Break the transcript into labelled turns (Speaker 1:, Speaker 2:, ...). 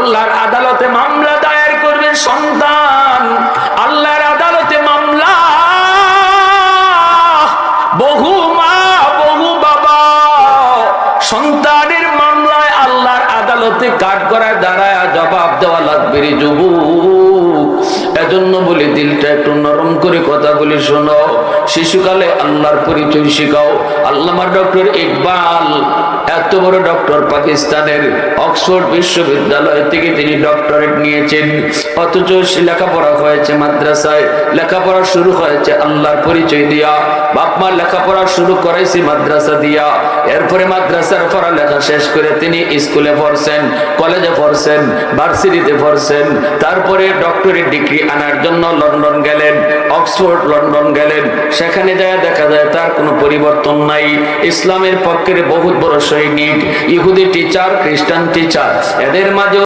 Speaker 1: আল্লাহর আদালতে মামলা দায়ের করবে সন্তান, আল্লাহর আদালতে মামলা, বহু মা বহু বাবা সন্তানের মামলায় আল্লাহর আদালতে কাঠগড়ায় দাঁড়ায় জবাব দেওয়া লাগবে রে যুবক। এজন্য বলি দিলটা একটু নরম করে কথা বলি শোনো। শিশুকালে আল্লাহর পরিচয় শিখাও। আল্লামা ডক্টর ইকবাল এত বড় ডক্টর, পাকিস্তানের অক্সফোর্ড বিশ্ববিদ্যালয় থেকে তিনি ডক্টরেট নিয়েছেন, অথচ লেখাপড়া হয়েছে মাদ্রাসায়, লেখাপড়া শুরু হয়েছে আল্লাহর পরিচয় দিয়া। বাপ মা লেখাপড়া শুরু করাইছি মাদ্রাসা দিয়া। এরপরে মাদ্রাসার পড়ালেখা শেষ করে তিনি স্কুলে পড়ছেন, কলেজে পড়ছেন, ভার্সিটিতে পড়ছেন। তারপরে ডক্টরেট ডিগ্রি আনার জন্য লন্ডন গেলেন, অক্সফোর্ড লন্ডন গেলেন। সেখানে যায় দেখা যায় তার কোনো পরিবর্তন নাই। ইসলামের পক্ষের বহুত বড় সৈনিক, ইহুদি টিচার, খ্রিস্টান টিচার, এদের মাঝে